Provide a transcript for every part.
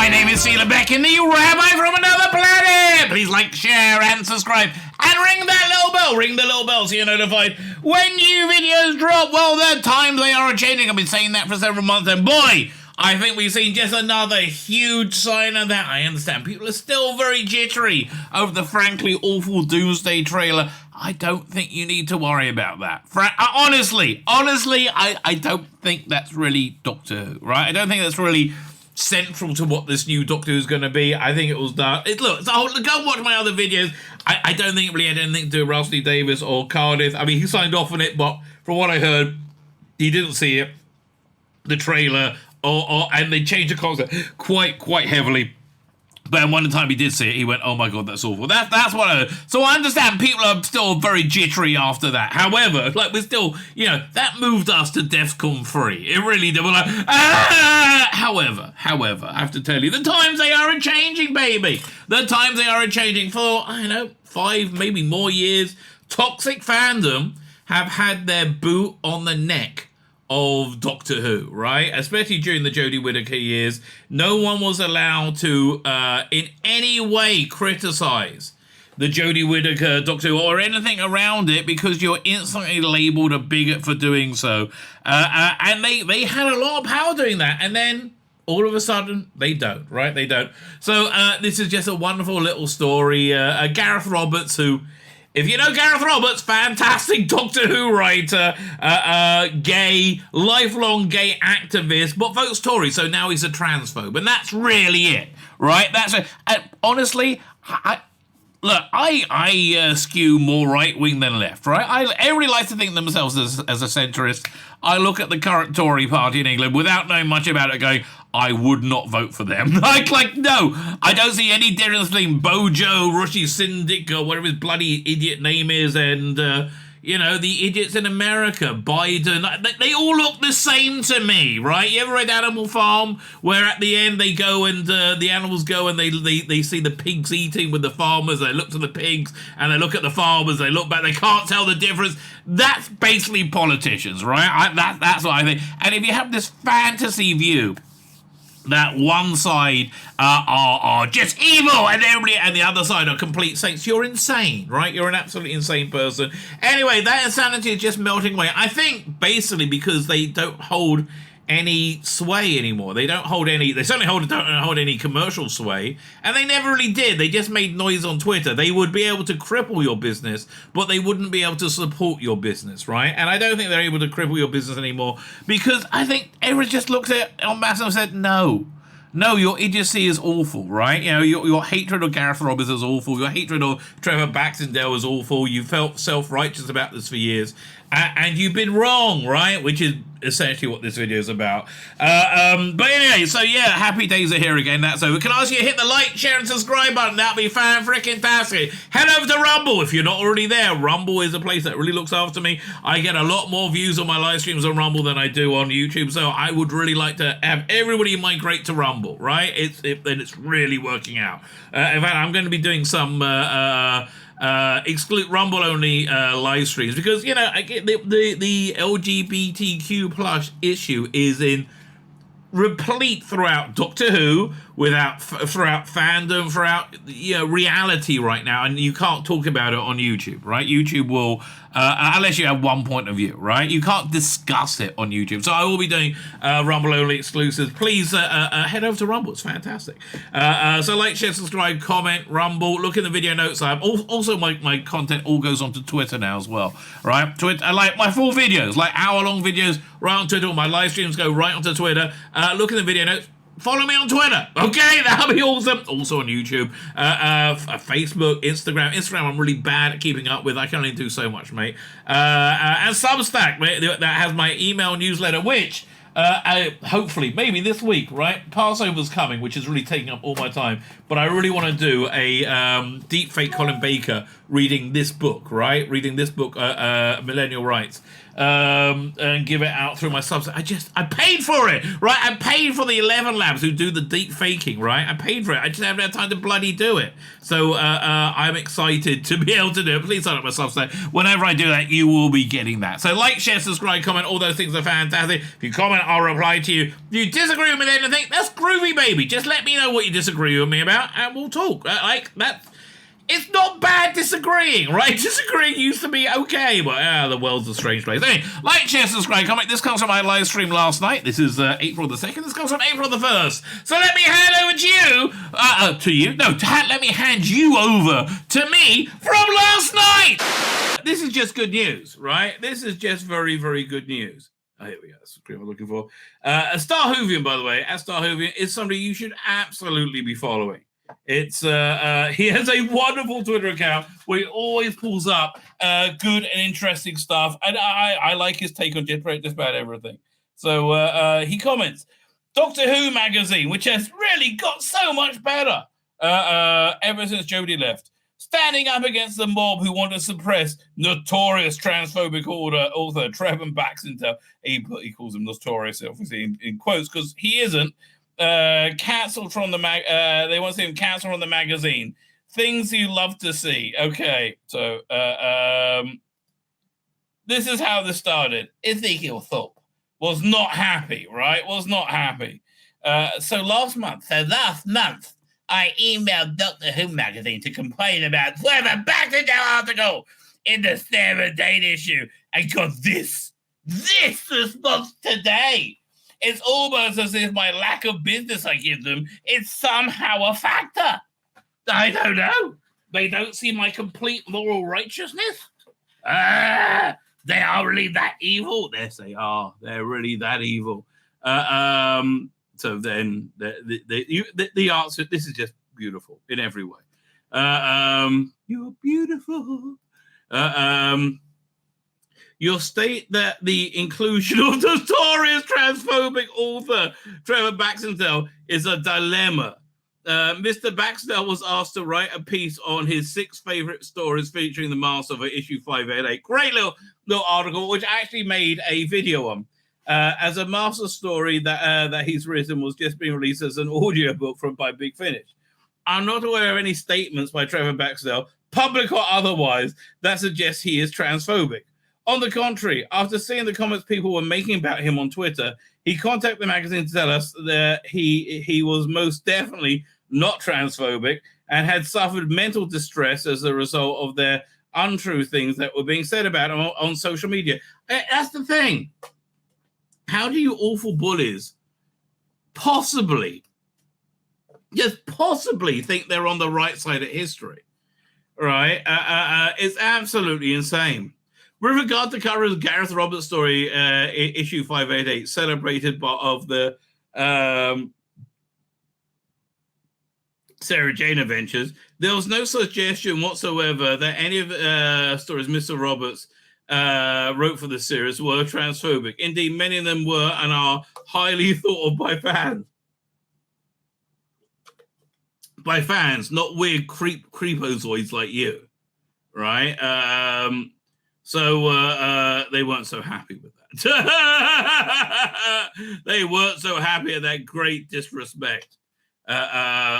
My name is Tzvi Lebetkin, the Rabbi from another planet. Please like, share, and subscribe. And ring the little bell so you're notified when new videos drop. Well, the times they are changing. I've been saying that for several months, and boy, I think we've seen just another huge sign of that. I understand people are still very jittery over the frankly awful Doomsday trailer. I don't think you need to worry about that. Honestly, I don't think that's really Doctor Who, right? I don't think that's really central to what this new Doctor Who's going to be. I think it was done. Look, go and watch my other videos. I don't think it really had anything to do with Rusty Davis or Cardiff. I mean, he signed off on it, but from what I heard, he didn't see it, the trailer, and they changed the concept quite heavily. But one time he did see it, he went, "Oh my god, that's awful." That's what I heard. So I understand people are still very jittery after that. However, we're still, that moved us to DEFCON 3. It really did. We're like, However, I have to tell you, the times they are changing, baby. The times they are changing for, 5, maybe more years. Toxic Fandom have had their boot on the neck of Doctor Who, right? Especially during the Jodie Whittaker years. No one was allowed to, in any way, criticize the Jodie Whittaker Doctor Who or anything around it because you're instantly labeled a bigot for doing so. And they had a lot of power doing that. And then, all of a sudden, they don't, right? They don't. So, this is just a wonderful little story. Gareth Roberts, who... If you know Gareth Roberts, fantastic Doctor Who writer, gay, lifelong gay activist, but votes Tory, so now he's a transphobe, and that's really it, right? That's it. Honestly, I skew more right-wing than left, right? Everybody likes to think themselves as a centrist. I look at the current Tory party in England without knowing much about it going, I would not vote for them. No, I don't see any difference between Bojo, Rishi Syndic, or whatever his bloody idiot name is, and, the idiots in America, Biden. They all look the same to me, right? You ever read Animal Farm, where at the end they go and the animals go and they see the pigs eating with the farmers, they look to the pigs, and they look at the farmers, they look back, they can't tell the difference. That's basically politicians, right? That's what I think. And if you have this fantasy view that one side are just evil and everybody and the other side are complete saints, you're insane, right? You're an absolutely insane person. Anyway, that insanity is just melting away. I think basically because they don't hold any sway anymore. They certainly don't hold any commercial sway, and they never really did. They just made noise on Twitter. They would be able to cripple your business, but they wouldn't be able to support your business, right? And I don't think they're able to cripple your business anymore because I think everyone just looked at it en masse and said, no, your idiocy is awful, right? Your hatred of Gareth Roberts is awful. Your hatred of Trevor Baxendale is awful. You felt self-righteous about this for years. And you've been wrong, right? Which is essentially what this video is about. But anyway, so yeah, happy days are here again. That's over. Can I ask you to hit the like, share, and subscribe button? That'd be fan-freaking-tastic. Head over to Rumble if you're not already there. Rumble is a place that really looks after me. I get a lot more views on my live streams on Rumble than I do on YouTube, so I would really like to have everybody migrate to Rumble, right? It's really working out. In fact, I'm going to be doing some exclude Rumble only live streams because I get the LGBTQ plus issue is in replete throughout Doctor Who, throughout fandom, throughout reality right now, and you can't talk about it on YouTube, right? YouTube will unless you have one point of view, right? You can't discuss it on YouTube. So I will be doing Rumble only exclusives. Please head over to Rumble. It's fantastic. So like, share, subscribe, comment, Rumble. Look in the video notes. I have also my content all goes onto Twitter now as well, right? Twitter, like my full videos, like hour-long videos, right on Twitter. All my live streams go right onto Twitter. Look in the video notes. Follow me on Twitter, okay? That'll be awesome. Also on YouTube, Facebook, Instagram. Instagram, I'm really bad at keeping up with. I can only do so much, mate. And Substack, mate, that has my email newsletter, which hopefully, maybe this week, right? Passover's coming, which is really taking up all my time. But I really want to do a deep fake Colin Baker reading this book, right? Reading this book, Millennial Rights. and give it out through my subs. I paid for it, right? I paid for the 11 Labs who do the deep faking, right? I paid for it. I just haven't had time to bloody do it. So I'm excited to be able to do it. Please sign up my Substack. Whenever I do that, you will be getting that. So like, share, subscribe, comment. All those things are fantastic. If you comment, I'll reply to you. If you disagree with me with anything, that's groovy, baby. Just let me know what you disagree with me about, and we'll talk. Like that. It's not bad disagreeing, right? Disagreeing used to be okay, but the world's a strange place. Anyway, like, share, subscribe, comment. This comes from my live stream last night. This is April the 2nd. This comes from April the 1st. So let me hand over to you. Let me hand you over to me from last night. This is just good news, right? This is just very, very good news. Oh, here we go. That's what I'm looking for. Starhuvian, by the way, Starhuvian is somebody you should absolutely be following. It's he has a wonderful Twitter account where he always pulls up good and interesting stuff, and I like his take on just about everything. So he comments, Doctor Who magazine, which has really got so much better ever since Jodie left, standing up against the mob who want to suppress notorious transphobic author Trevor Baxendale. He calls him notorious, obviously in quotes, because he isn't. Cancelled from the they want to see him cancelled from the magazine. Things you love to see. Okay, so this is how this started. Ezekiel Thorpe was not happy, right? Was not happy. So last month, I emailed Doctor Who magazine to complain about Trevor Baxendale article in the 7-day issue, and got this response today. It's almost as if my lack of business I give them is somehow a factor. I don't know. They don't see my complete moral righteousness. They are really that evil. Yes, they are. They're really that evil. So then the answer, this is just beautiful in every way. You're beautiful. You'll state that the inclusion of notorious transphobic author Trevor Baxendale is a dilemma. Mr. Baxendale was asked to write a piece on his 6 favorite stories featuring the Master of issue 588. Great little article, which I actually made a video on. As a Master story that he's written was just being released as an audiobook by Big Finish. I'm not aware of any statements by Trevor Baxendale, public or otherwise, that suggest he is transphobic. On the contrary, after seeing the comments people were making about him on Twitter, he contacted the magazine to tell us that he was most definitely not transphobic and had suffered mental distress as a result of their untrue things that were being said about him on social media. That's the thing. How do you awful bullies possibly think they're on the right side of history? Right? It's absolutely insane. With regard to coverage of Gareth Roberts' story, issue 588, celebrated of the Sarah Jane adventures, there was no suggestion whatsoever that any of the stories Mr. Roberts wrote for the series were transphobic. Indeed, many of them were and are highly thought of by fans. By fans, not weird creepozoids like you, right? So they weren't so happy with that. They weren't so happy at that great disrespect,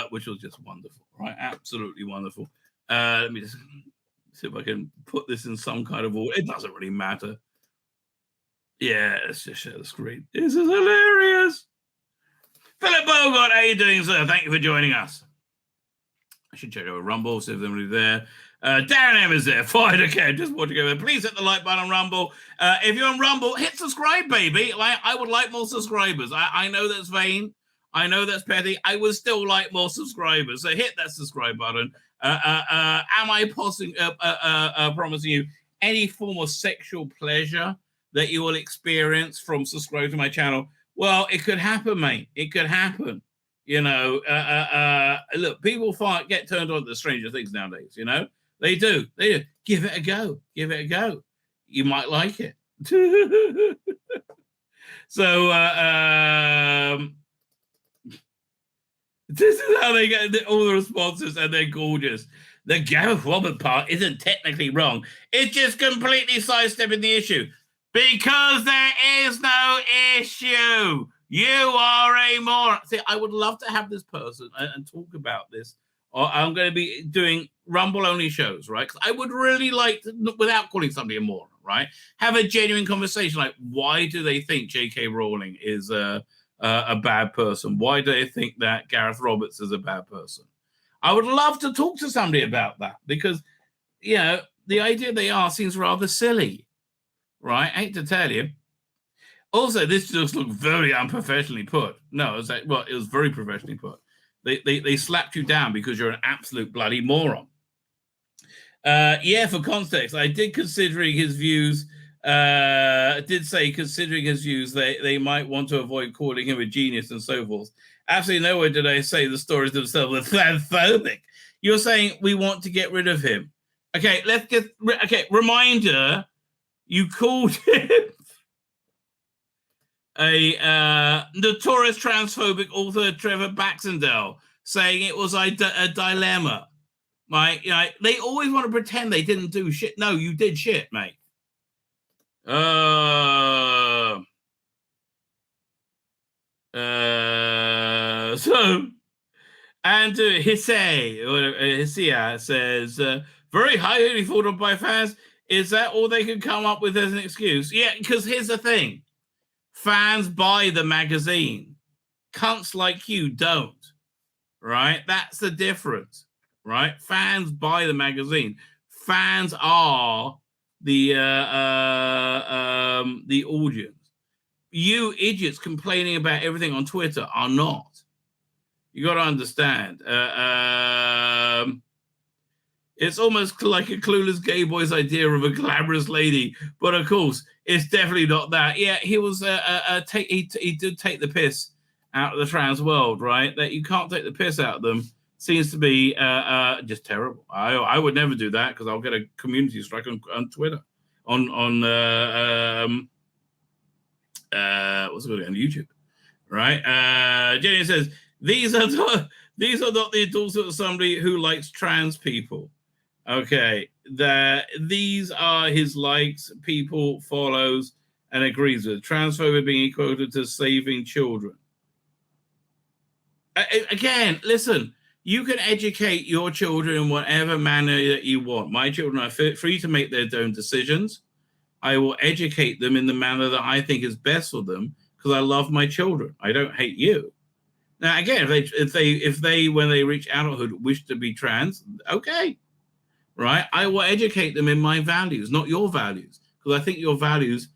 which was just wonderful, right? Absolutely wonderful. Let me just see if I can put this in some kind of order. It doesn't really matter. Yeah, let's just share the screen. This is hilarious. Philip Bogart, how are you doing, sir? Thank you for joining us. I should check over Rumble, see if there's anybody there. Darren M is there. Fine, okay. Just want to go there. Please hit the like button on Rumble. If you're on Rumble, hit subscribe, baby. I would like more subscribers. I know that's vain. I know that's petty. I would still like more subscribers. So hit that subscribe button. Am I promising you any form of sexual pleasure that you will experience from subscribing to my channel? Well, it could happen, mate. It could happen. You know, look, people get turned on to Stranger Things nowadays, you know? They do. Give it a go. Give it a go. You might like it. So, this is how they get all the responses, and they're gorgeous. The Gareth Robert part isn't technically wrong. It's just completely sidestepping the issue. Because there is no issue. You are a moron. See, I would love to have this person and talk about this. Or I'm going to be doing Rumble-only shows, right? Because I would really like to, without calling somebody a moron, right? Have a genuine conversation. Like, why do they think J.K. Rowling is a bad person? Why do they think that Gareth Roberts is a bad person? I would love to talk to somebody about that because, you know, the idea they are seems rather silly, right? I hate to tell you. Also, this just looked very unprofessionally put. No, it was like, well, it was very professionally put. They slapped you down because you're an absolute bloody moron. For context, I did considering his views. Considering his views, they might want to avoid calling him a genius and so forth. Absolutely nowhere did I say the stories themselves are fanphobic. You're saying we want to get rid of him. Okay, reminder, you called him a notorious transphobic author, Trevor Baxendale, saying it was a dilemma. Right? You know, they always want to pretend they didn't do shit. No, you did shit, mate. So Andrew Hisia says, very highly thought of by fans. Is that all they could come up with as an excuse? Yeah, because here's the thing. Fans buy the magazine. Cunts like you don't. Right? That's the difference. Right? Fans buy the magazine. Fans are the audience. You idiots complaining about everything on Twitter are not. You got to understand. It's almost like a clueless gay boy's idea of a glamorous lady, but of course, it's definitely not that. Yeah, he was he did take the piss out of the trans world, right? That you can't take the piss out of them seems to be just terrible. I would never do that because I'll get a community strike on Twitter, on what's it called, on YouTube, right? Jenny says these are not the endorsement of somebody who likes trans people. Okay, these are his likes, people follows and agrees with. Transphobia being equated to saving children. Again, listen, you can educate your children in whatever manner that you want. My children are free to make their own decisions. I will educate them in the manner that I think is best for them because I love my children. I don't hate you. Now, again, if they when they reach adulthood wish to be trans, okay, right? I will educate them in my values, not your values, because I think your values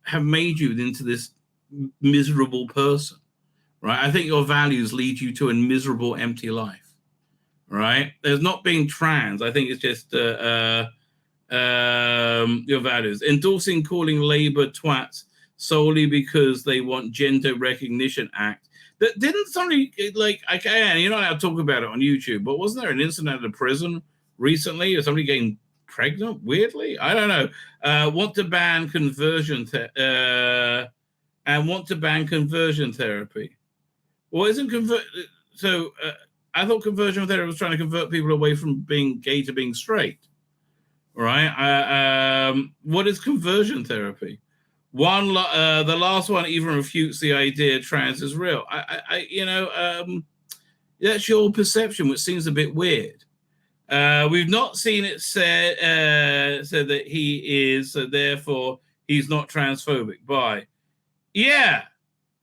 have made you into this miserable person, right? I think your values lead you to a miserable, empty life, right? There's not being trans. I think it's just your values. Endorsing calling Labour twats solely because they want Gender Recognition Act. That didn't somebody like, okay, you know, I'll talk about it on YouTube, but wasn't there an incident at a prison recently of somebody getting pregnant weirdly? I don't know. Want to ban conversion therapy. Well, isn't I thought conversion therapy was trying to convert people away from being gay to being straight, right? What is conversion therapy? The last one even refutes the idea trans is real. That's your perception, which seems a bit weird. We've not seen it said that he is, so therefore he's not transphobic. Bye. Yeah,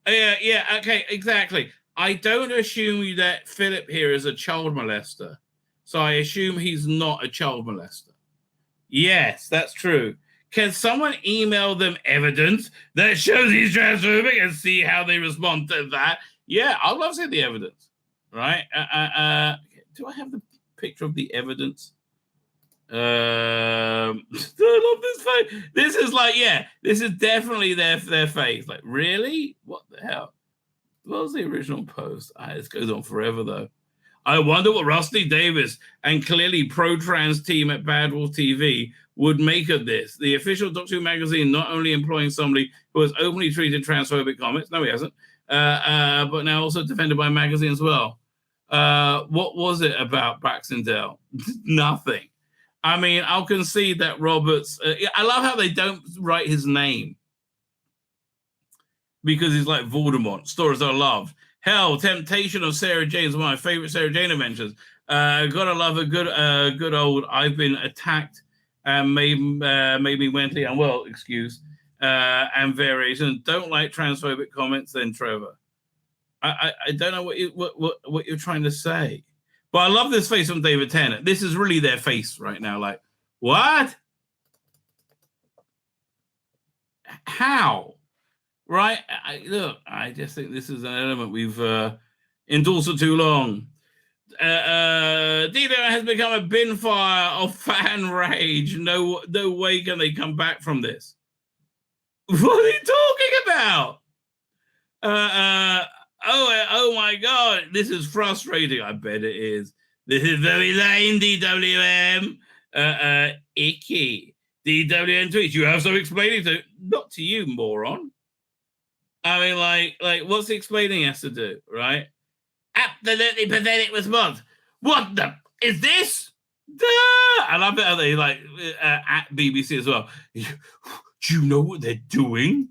okay, exactly. I don't assume that Philip here is a child molester, so I assume he's not a child molester. Yes, that's true. Can someone email them evidence that shows he's transphobic and see how they respond to that? Yeah, I'd love to see the evidence, right? Do I have the picture of the evidence? I love this face. This is like, yeah, this is definitely their face. Like, really? What the hell? What was the original post? This goes on forever, though. I wonder what Rusty Davis and clearly pro-trans team at Bad Wolf TV would make of this. The official Doctor Who magazine not only employing somebody who has openly treated transphobic comments, no, he hasn't, but now also defended by a magazine as well. What was it about Baxendale? Nothing. I mean, I'll concede that Roberts. I love how they don't write his name. because he's like Voldemort. Stories I love. Hell, Temptation of Sarah Jane is one of my favorite Sarah Jane adventures. Gotta love a good old I've been attacked and made me mentally unwell excuse and variation. Don't like transphobic comments then, Trevor. I don't know what you're trying to say. But I love this face from David Tennant. This is really their face right now. Like, what? How? Right? Look, I just think this is an element we've endorsed for too long. Dino has become a bin fire of fan rage. No way can they come back from this. What are you talking about? Oh my God, this is frustrating. I bet it is. This is very lame, DWM. Icky. DWM tweets, you have some explaining to. Not to you, moron. I mean, like, what's the explaining has to do, right? Absolutely pathetic response. What the is this? Duh! I love it how they like at BBC as well. Do you know what they're doing?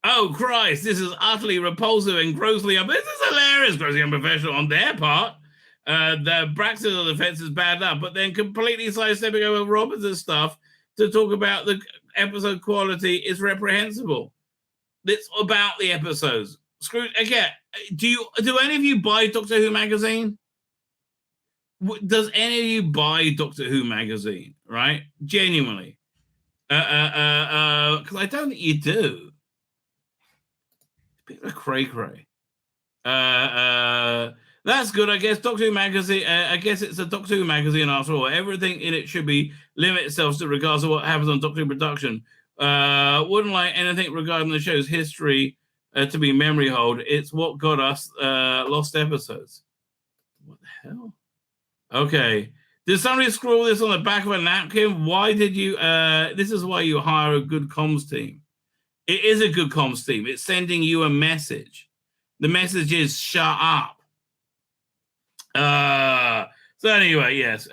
Oh Christ! This is utterly repulsive and grossly. This is hilarious, grossly unprofessional on their part. The Braxton on the fence is bad enough, but then completely sidestepping over Robertson's stuff to talk about the episode quality is reprehensible. It's about the episodes. Screw again. Do any of you buy Doctor Who magazine? Does any of you buy Doctor Who magazine? Right? Genuinely. Because I don't think you do. It's a bit of cray-cray. That's good, I guess. Doctor Who magazine. I guess it's a Doctor Who magazine after all. Everything in it should be limit itself to regards to what happens on Doctor Who production. Wouldn't like anything regarding the show's history to be memory hold. It's what got us lost episodes. What the hell? Okay. Did somebody scroll this on the back of a napkin? Why did you? This is why you hire a good comms team. It is a good comms team. It's sending you a message. The message is shut up. So anyway, yes.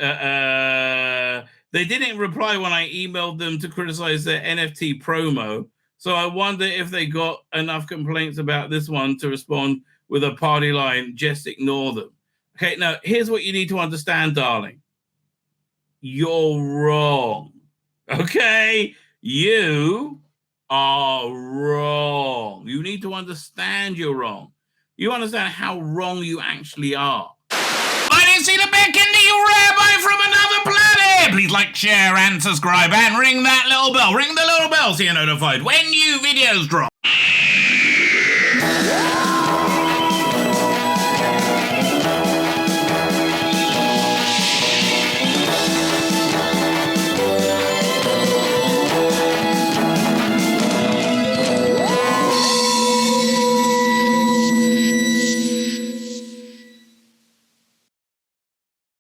They didn't reply when I emailed them to criticize their NFT promo. So I wonder if they got enough complaints about this one to respond with a party line. Just ignore them. Okay, now here's what you need to understand, darling. You're wrong. Okay? You are wrong. You need to understand you're wrong. You understand how wrong you actually are. I didn't see the Beckin, the Rabbi from another planet. Please like, share, and subscribe, and ring that little bell. Ring the little bell so you're notified when new videos drop.